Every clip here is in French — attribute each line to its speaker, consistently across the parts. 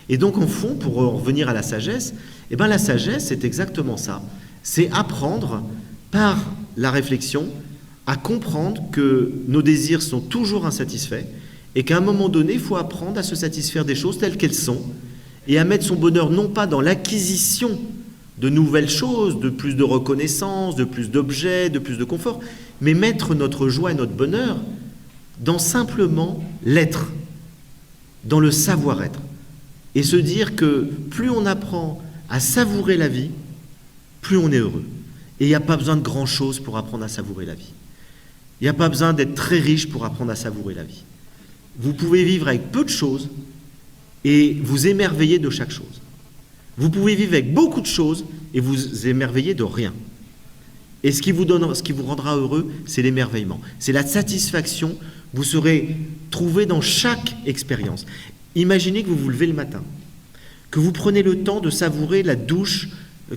Speaker 1: Et donc, en fond, pour revenir à la sagesse, eh ben, la sagesse, c'est exactement ça. C'est apprendre, par la réflexion, à comprendre que nos désirs sont toujours insatisfaits et qu'à un moment donné, il faut apprendre à se satisfaire des choses telles qu'elles sont et à mettre son bonheur non pas dans l'acquisition de nouvelles choses, de plus de reconnaissance, de plus d'objets, de plus de confort, mais mettre notre joie et notre bonheur dans simplement l'être, dans le savoir-être. Et se dire que plus on apprend à savourer la vie, plus on est heureux. Et il n'y a pas besoin de grand-chose pour apprendre à savourer la vie. Il n'y a pas besoin d'être très riche pour apprendre à savourer la vie. Vous pouvez vivre avec peu de choses et vous émerveiller de chaque chose. Vous pouvez vivre avec beaucoup de choses et vous émerveiller de rien. Et ce qui vous rendra heureux, c'est l'émerveillement. C'est la satisfaction que vous serez trouvé dans chaque expérience. Imaginez que vous vous levez le matin, que vous prenez le temps de savourer la douche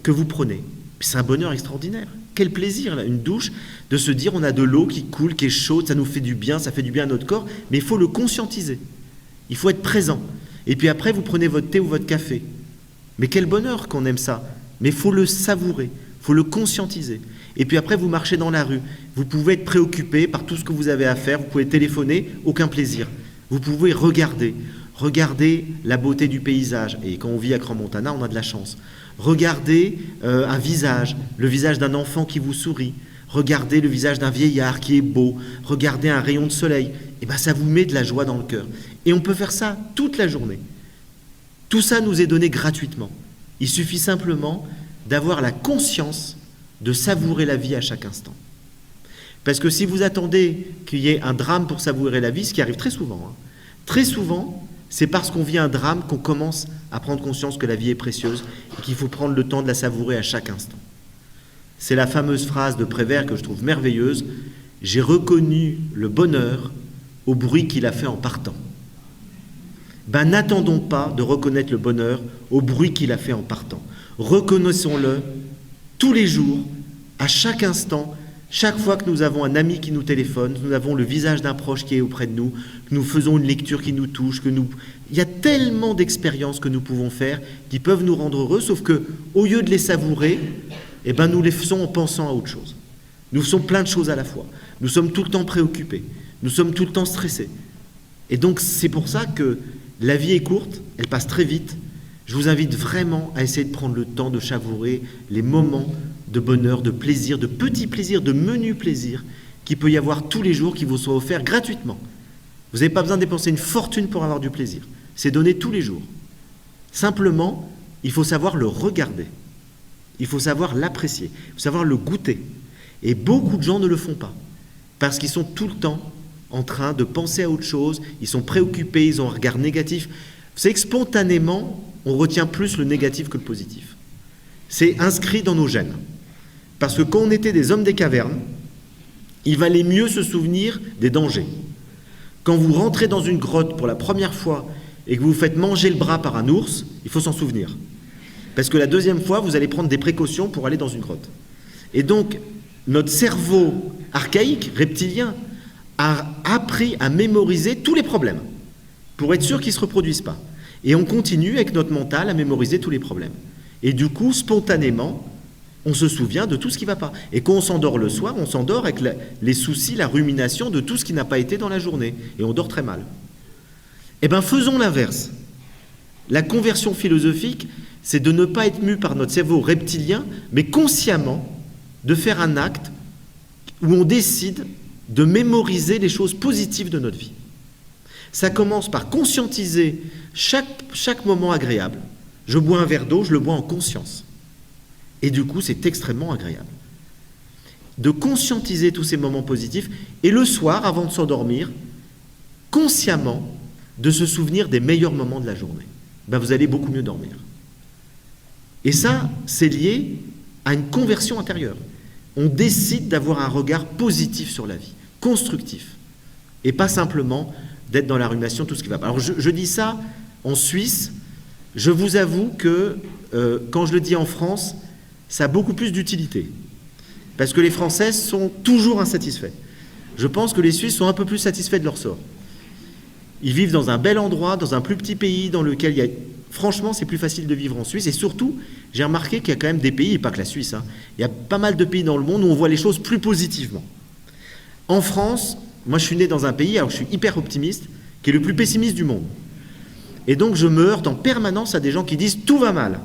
Speaker 1: que vous prenez. C'est un bonheur extraordinaire. Quel plaisir, là, une douche, de se dire on a de l'eau qui coule, qui est chaude, ça nous fait du bien, ça fait du bien à notre corps, mais il faut le conscientiser. Il faut être présent. Et puis après, vous prenez votre thé ou votre café. Mais quel bonheur qu'on aime ça. Mais il faut le savourer, il faut le conscientiser. Et puis après, vous marchez dans la rue. Vous pouvez être préoccupé par tout ce que vous avez à faire, vous pouvez téléphoner, aucun plaisir. Vous pouvez regarder la beauté du paysage. Et quand on vit à Crans-Montana, on a de la chance. Regardez un visage, le visage d'un enfant qui vous sourit. Regardez le visage d'un vieillard qui est beau. Regardez un rayon de soleil. Et bien, ça vous met de la joie dans le cœur. Et on peut faire ça toute la journée. Tout ça nous est donné gratuitement. Il suffit simplement d'avoir la conscience de savourer la vie à chaque instant. Parce que si vous attendez qu'il y ait un drame pour savourer la vie, ce qui arrive très souvent, très souvent, c'est parce qu'on vit un drame qu'on commence à prendre conscience que la vie est précieuse et qu'il faut prendre le temps de la savourer à chaque instant. C'est la fameuse phrase de Prévert que je trouve merveilleuse. « J'ai reconnu le bonheur au bruit qu'il a fait en partant. » Ben, n'attendons pas de reconnaître le bonheur au bruit qu'il a fait en partant. Reconnaissons-le tous les jours, à chaque instant, chaque fois que nous avons un ami qui nous téléphone, nous avons le visage d'un proche qui est auprès de nous, que nous faisons une lecture qui nous touche, il y a tellement d'expériences que nous pouvons faire qui peuvent nous rendre heureux, sauf que au lieu de les savourer, eh ben, nous les faisons en pensant à autre chose. Nous faisons plein de choses à la fois. Nous sommes tout le temps préoccupés. Nous sommes tout le temps stressés. Et donc, c'est pour ça que la vie est courte, elle passe très vite. Je vous invite vraiment à essayer de prendre le temps de savourer les moments de bonheur, de plaisir, de petits plaisirs, de menus plaisirs qu'il peut y avoir tous les jours qui vous soient offerts gratuitement. Vous n'avez pas besoin de dépenser une fortune pour avoir du plaisir. C'est donné tous les jours. Simplement, il faut savoir le regarder. Il faut savoir l'apprécier. Il faut savoir le goûter. Et beaucoup de gens ne le font pas. Parce qu'ils sont tout le temps en train de penser à autre chose. Ils sont préoccupés, ils ont un regard négatif. Vous savez que spontanément, on retient plus le négatif que le positif. C'est inscrit dans nos gènes. Parce que quand on était des hommes des cavernes, il valait mieux se souvenir des dangers. Quand vous rentrez dans une grotte pour la première fois et que vous vous faites manger le bras par un ours, il faut s'en souvenir. Parce que la deuxième fois, vous allez prendre des précautions pour aller dans une grotte. Et donc, notre cerveau archaïque, reptilien, a appris à mémoriser tous les problèmes pour être sûr qu'ils ne se reproduisent pas. Et on continue avec notre mental à mémoriser tous les problèmes. Et du coup, spontanément, on se souvient de tout ce qui ne va pas. Et quand on s'endort le soir, on s'endort avec les soucis, la rumination de tout ce qui n'a pas été dans la journée. Et on dort très mal. Eh bien, faisons l'inverse. La conversion philosophique, c'est de ne pas être mu par notre cerveau reptilien, mais consciemment de faire un acte où on décide de mémoriser les choses positives de notre vie. Ça commence par conscientiser chaque moment agréable. Je bois un verre d'eau, je le bois en conscience. Et du coup, c'est extrêmement agréable. De conscientiser tous ces moments positifs et le soir, avant de s'endormir, consciemment, de se souvenir des meilleurs moments de la journée. Ben, vous allez beaucoup mieux dormir. Et ça, c'est lié à une conversion intérieure. On décide d'avoir un regard positif sur la vie, constructif, et pas simplement d'être dans la rumination, tout ce qui va pas. Alors je dis ça en Suisse, je vous avoue que quand je le dis en France, ça a beaucoup plus d'utilité, parce que les Français sont toujours insatisfaits. Je pense que les Suisses sont un peu plus satisfaits de leur sort. Ils vivent dans un bel endroit, dans un plus petit pays, dans lequel il y a franchement, c'est plus facile de vivre en Suisse. Et surtout, j'ai remarqué qu'il y a quand même des pays, et pas que la Suisse, hein, il y a pas mal de pays dans le monde où on voit les choses plus positivement. En France, moi je suis né dans un pays, alors je suis hyper optimiste, qui est le plus pessimiste du monde. Et donc je me heurte en permanence à des gens qui disent « tout va mal ».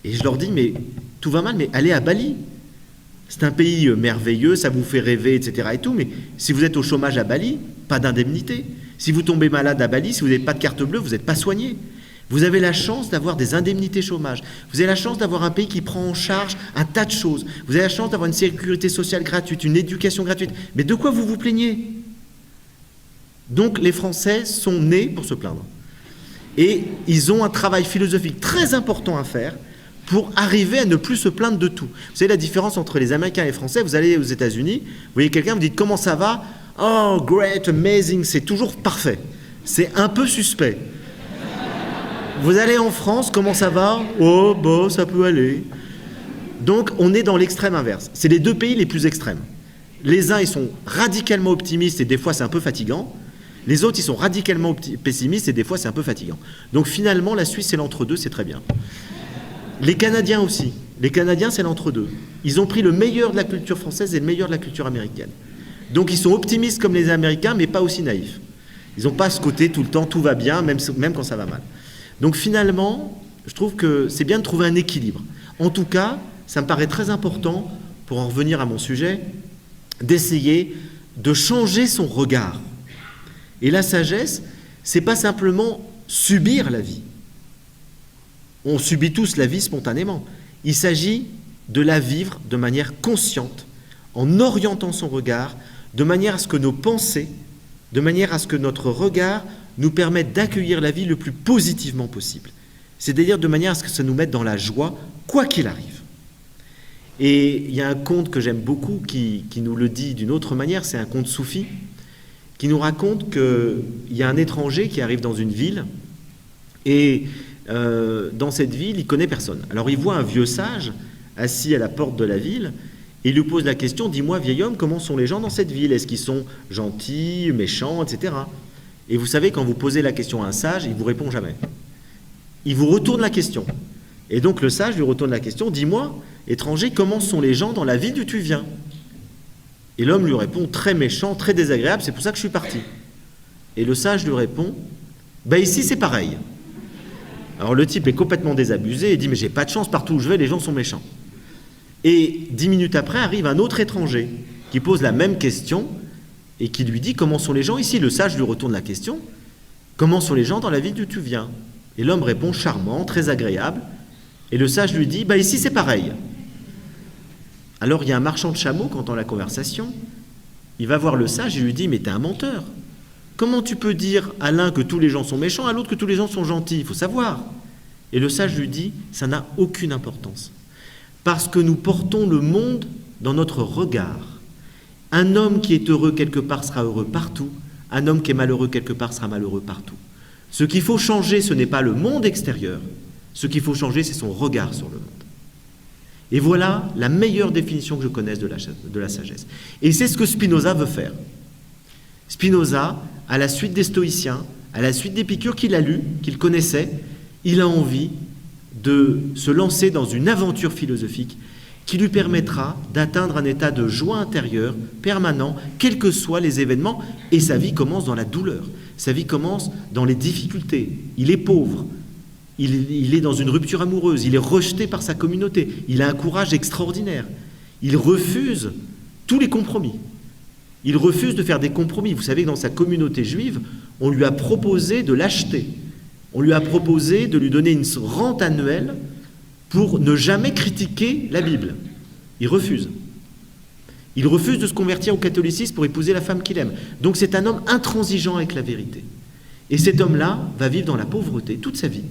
Speaker 1: Et je leur dis « mais tout va mal, mais allez à Bali. C'est un pays merveilleux, ça vous fait rêver, etc. et tout, mais si vous êtes au chômage à Bali, pas d'indemnité. Si vous tombez malade à Bali, si vous n'avez pas de carte bleue, vous n'êtes pas soigné. Vous avez la chance d'avoir des indemnités chômage. Vous avez la chance d'avoir un pays qui prend en charge un tas de choses. Vous avez la chance d'avoir une sécurité sociale gratuite, une éducation gratuite. Mais de quoi vous vous plaignez ? Donc les Français sont nés pour se plaindre. Et ils ont un travail philosophique très important à faire pour arriver à ne plus se plaindre de tout. Vous savez la différence entre les Américains et les Français, vous allez aux États-Unis, vous voyez quelqu'un, vous dites comment ça va ? Oh, great, amazing, c'est toujours parfait. C'est un peu suspect. Vous allez en France, comment ça va ? Oh, bah, ça peut aller. Donc, on est dans l'extrême inverse. C'est les deux pays les plus extrêmes. Les uns, ils sont radicalement optimistes et des fois, c'est un peu fatigant. Les autres, ils sont radicalement pessimistes et des fois, c'est un peu fatigant. Donc, finalement, la Suisse, c'est l'entre-deux, c'est très bien. Les Canadiens aussi. Les Canadiens, c'est l'entre-deux. Ils ont pris le meilleur de la culture française et le meilleur de la culture américaine. Donc, ils sont optimistes comme les Américains, mais pas aussi naïfs. Ils n'ont pas ce côté tout le temps, tout va bien, même quand ça va mal. Donc finalement, je trouve que c'est bien de trouver un équilibre. En tout cas, ça me paraît très important, pour en revenir à mon sujet, d'essayer de changer son regard. Et la sagesse, c'est pas simplement subir la vie. On subit tous la vie spontanément. Il s'agit de la vivre de manière consciente, en orientant son regard, de manière à ce que nos pensées, de manière à ce que notre regard nous permette d'accueillir la vie le plus positivement possible. C'est-à-dire de manière à ce que ça nous mette dans la joie, quoi qu'il arrive. Et il y a un conte que j'aime beaucoup qui nous le dit d'une autre manière, c'est un conte soufi, qui nous raconte qu'il y a un étranger qui arrive dans une ville, et dans cette ville, il connaît personne. Alors il voit un vieux sage assis à la porte de la ville, et il lui pose la question, dis-moi vieil homme, comment sont les gens dans cette ville ? Est-ce qu'ils sont gentils, méchants, etc. Et vous savez, quand vous posez la question à un sage, il ne vous répond jamais. Il vous retourne la question. Et donc le sage lui retourne la question, dis-moi, étranger, comment sont les gens dans la ville d'où tu viens ? Et l'homme lui répond, très méchant, très désagréable, c'est pour ça que je suis parti. Et le sage lui répond, ben ici c'est pareil. Alors le type est complètement désabusé et dit, mais j'ai pas de chance, partout où je vais, les gens sont méchants. Et 10 minutes après, arrive un autre étranger qui pose la même question et qui lui dit « Comment sont les gens ici ?» Le sage lui retourne la question « Comment sont les gens dans la ville d'où tu viens ?» Et l'homme répond « Charmant, très agréable. » Et le sage lui dit « Bah ici c'est pareil. » Alors il y a un marchand de chameaux qui entend la conversation. Il va voir le sage et lui dit « Mais t'es un menteur. Comment tu peux dire à l'un que tous les gens sont méchants, à l'autre que tous les gens sont gentils ? Il faut savoir. » Et le sage lui dit « Ça n'a aucune importance. Parce que nous portons le monde dans notre regard. Un homme qui est heureux quelque part sera heureux partout. Un homme qui est malheureux quelque part sera malheureux partout. Ce qu'il faut changer, ce n'est pas le monde extérieur. Ce qu'il faut changer, c'est son regard sur le monde. Et voilà la meilleure définition que je connaisse de la sagesse. Et c'est ce que Spinoza veut faire. Spinoza, à la suite des stoïciens, à la suite d'Épicure qu'il a lu, qu'il connaissait, il a envie de se lancer dans une aventure philosophique qui lui permettra d'atteindre un état de joie intérieure permanent, quels que soient les événements, et sa vie commence dans la douleur, sa vie commence dans les difficultés. Il est pauvre, il est dans une rupture amoureuse, il est rejeté par sa communauté, il a un courage extraordinaire, il refuse tous les compromis, il refuse de faire des compromis. Vous savez que dans sa communauté juive, on lui a proposé de l'acheter. On lui a proposé de lui donner une rente annuelle pour ne jamais critiquer la Bible. Il refuse. Il refuse de se convertir au catholicisme pour épouser la femme qu'il aime. Donc c'est un homme intransigeant avec la vérité. Et cet homme-là va vivre dans la pauvreté toute sa vie.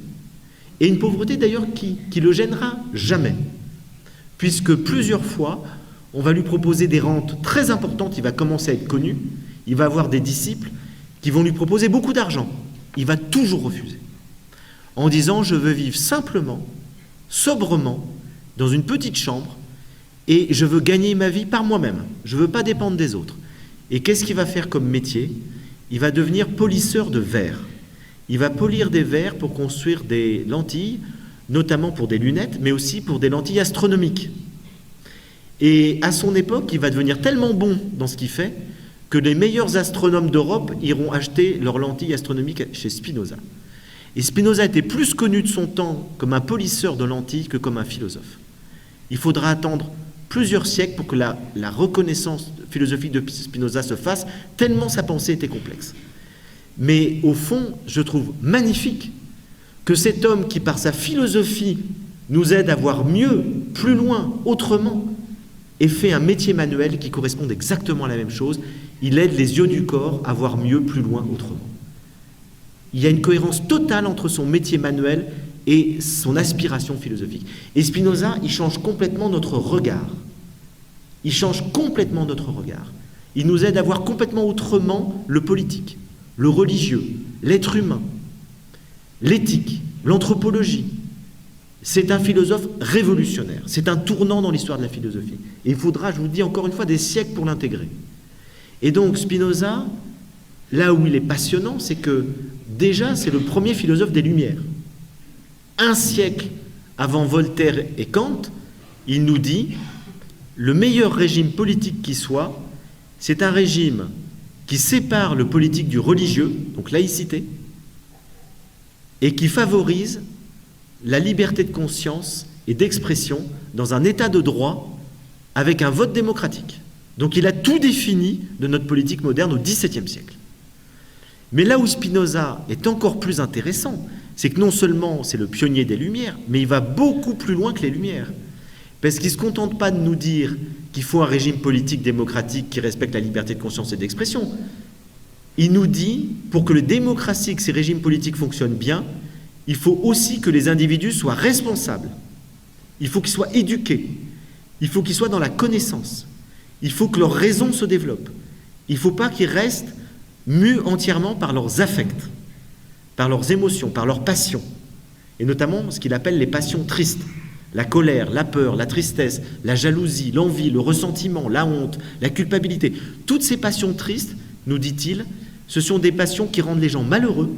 Speaker 1: Et une pauvreté d'ailleurs qui le gênera jamais. Puisque plusieurs fois, on va lui proposer des rentes très importantes, il va commencer à être connu, il va avoir des disciples qui vont lui proposer beaucoup d'argent. Il va toujours refuser. En disant, je veux vivre simplement, sobrement, dans une petite chambre, et je veux gagner ma vie par moi-même. Je ne veux pas dépendre des autres. Et qu'est-ce qu'il va faire comme métier ? Il va devenir polisseur de verre. Il va polir des verres pour construire des lentilles, notamment pour des lunettes, mais aussi pour des lentilles astronomiques. Et à son époque, il va devenir tellement bon dans ce qu'il fait que les meilleurs astronomes d'Europe iront acheter leurs lentilles astronomiques chez Spinoza. Et Spinoza était plus connu de son temps comme un polisseur de lentilles que comme un philosophe. Il faudra attendre plusieurs siècles pour que la reconnaissance philosophique de Spinoza se fasse, tellement sa pensée était complexe. Mais au fond, je trouve magnifique que cet homme qui, par sa philosophie, nous aide à voir mieux, plus loin, autrement, ait fait un métier manuel qui corresponde exactement à la même chose. Il aide les yeux du corps à voir mieux, plus loin, autrement. Il y a une cohérence totale entre son métier manuel et son aspiration philosophique. Et Spinoza, il change complètement notre regard. Il change complètement notre regard. Il nous aide à voir complètement autrement le politique, le religieux, l'être humain, l'éthique, l'anthropologie. C'est un philosophe révolutionnaire. C'est un tournant dans l'histoire de la philosophie. Et il faudra, je vous dis encore une fois, des siècles pour l'intégrer. Et donc Spinoza, là où il est passionnant, c'est que déjà, c'est le premier philosophe des Lumières. Un siècle avant Voltaire et Kant, il nous dit « Le meilleur régime politique qui soit, c'est un régime qui sépare le politique du religieux, donc laïcité, et qui favorise la liberté de conscience et d'expression dans un état de droit avec un vote démocratique. » Donc il a tout défini de notre politique moderne au XVIIe siècle. Mais là où Spinoza est encore plus intéressant, c'est que non seulement c'est le pionnier des Lumières, mais il va beaucoup plus loin que les Lumières. Parce qu'il ne se contente pas de nous dire qu'il faut un régime politique démocratique qui respecte la liberté de conscience et d'expression. Il nous dit, pour que la démocratie et que ces régimes politiques fonctionnent bien, il faut aussi que les individus soient responsables. Il faut qu'ils soient éduqués. Il faut qu'ils soient dans la connaissance. Il faut que leur raison se développe. Il ne faut pas qu'ils restent mus entièrement par leurs affects, par leurs émotions, par leurs passions, et notamment ce qu'il appelle les passions tristes, la colère, la peur, la tristesse, la jalousie, l'envie, le ressentiment, la honte, la culpabilité. Toutes ces passions tristes, nous dit-il, ce sont des passions qui rendent les gens malheureux,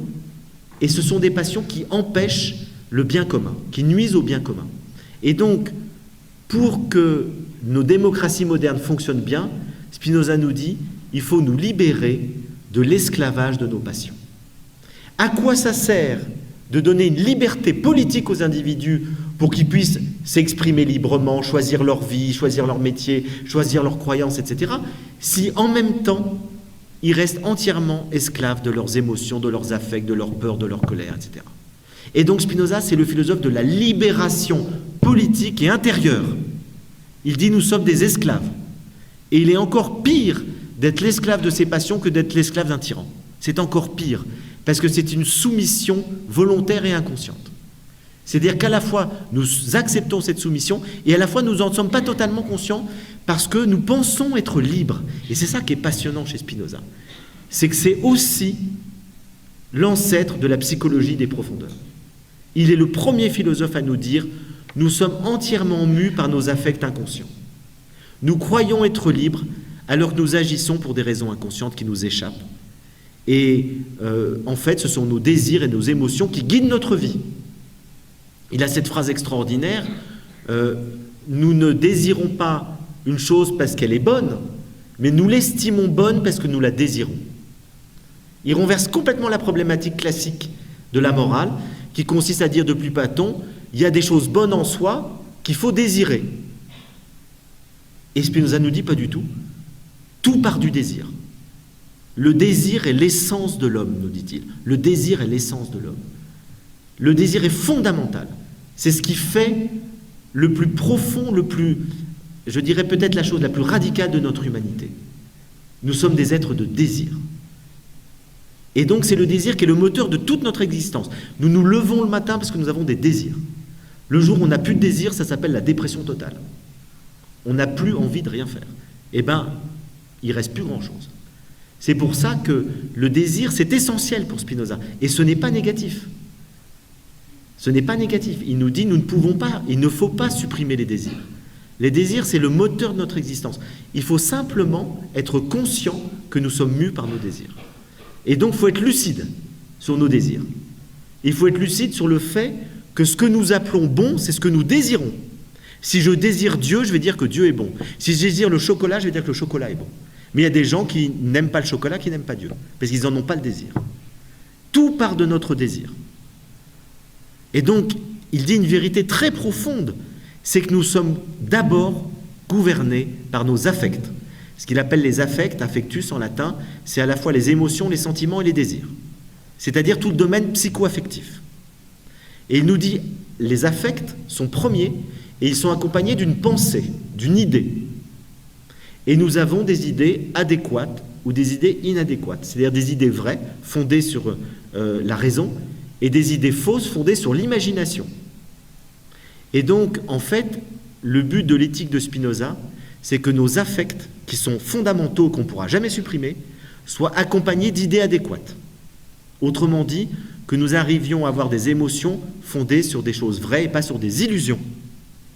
Speaker 1: et ce sont des passions qui empêchent le bien commun, qui nuisent au bien commun. Et donc, pour que nos démocraties modernes fonctionnent bien, Spinoza nous dit, il faut nous libérer de l'esclavage de nos passions. À quoi ça sert de donner une liberté politique aux individus pour qu'ils puissent s'exprimer librement, choisir leur vie, choisir leur métier, choisir leurs croyances, etc., si en même temps, ils restent entièrement esclaves de leurs émotions, de leurs affects, de leurs peurs, de leur colère, etc. Et donc Spinoza, c'est le philosophe de la libération politique et intérieure. Il dit « nous sommes des esclaves ». Et il est encore pire d'être l'esclave de ses passions que d'être l'esclave d'un tyran. C'est encore pire, parce que c'est une soumission volontaire et inconsciente. C'est-à-dire qu'à la fois, nous acceptons cette soumission, et à la fois, nous n'en sommes pas totalement conscients, parce que nous pensons être libres. Et c'est ça qui est passionnant chez Spinoza. C'est que c'est aussi l'ancêtre de la psychologie des profondeurs. Il est le premier philosophe à nous dire « nous sommes entièrement mus par nos affects inconscients. Nous croyons être libres, alors que nous agissons pour des raisons inconscientes qui nous échappent. Et en fait, ce sont nos désirs et nos émotions qui guident notre vie. » Il a cette phrase extraordinaire, nous ne désirons pas une chose parce qu'elle est bonne, mais nous l'estimons bonne parce que nous la désirons. Il renverse complètement la problématique classique de la morale, qui consiste à dire depuis Platon, il y a des choses bonnes en soi qu'il faut désirer. Et Spinoza nous dit pas du tout. Tout part du désir. Le désir est l'essence de l'homme, nous dit-il. Le désir est l'essence de l'homme. Le désir est fondamental. C'est ce qui fait le plus profond, le plus, je dirais peut-être la chose la plus radicale de notre humanité. Nous sommes des êtres de désir. Et donc c'est le désir qui est le moteur de toute notre existence. Nous nous levons le matin parce que nous avons des désirs. Le jour où on n'a plus de désir, ça s'appelle la dépression totale. On n'a plus envie de rien faire. Eh bien, il ne reste plus grand-chose. C'est pour ça que le désir, c'est essentiel pour Spinoza. Et ce n'est pas négatif. Ce n'est pas négatif. Il nous dit, nous ne pouvons pas, il ne faut pas supprimer les désirs. Les désirs, c'est le moteur de notre existence. Il faut simplement être conscient que nous sommes mus par nos désirs. Et donc, il faut être lucide. sur nos désirs. Il faut être lucide sur le fait que ce que nous appelons bon, c'est ce que nous désirons. Si je désire Dieu, je vais dire que Dieu est bon. Si je désire le chocolat, je vais dire que le chocolat est bon. Mais il y a des gens qui n'aiment pas le chocolat, qui n'aiment pas Dieu, parce qu'ils n'en ont pas le désir. Tout part de notre désir. Et donc, il dit une vérité très profonde, c'est que nous sommes d'abord gouvernés par nos affects. Ce qu'il appelle les affects, affectus en latin, c'est à la fois les émotions, les sentiments et les désirs. C'est-à-dire tout le domaine psycho-affectif. Et il nous dit, les affects sont premiers et ils sont accompagnés d'une pensée, d'une idée. Et nous avons des idées adéquates ou des idées inadéquates, c'est-à-dire des idées vraies, fondées sur la raison, et des idées fausses fondées sur l'imagination. Et donc, en fait, le but de l'éthique de Spinoza, c'est que nos affects, qui sont fondamentaux, qu'on ne pourra jamais supprimer, soient accompagnés d'idées adéquates. Autrement dit, que nous arrivions à avoir des émotions fondées sur des choses vraies et pas sur des illusions.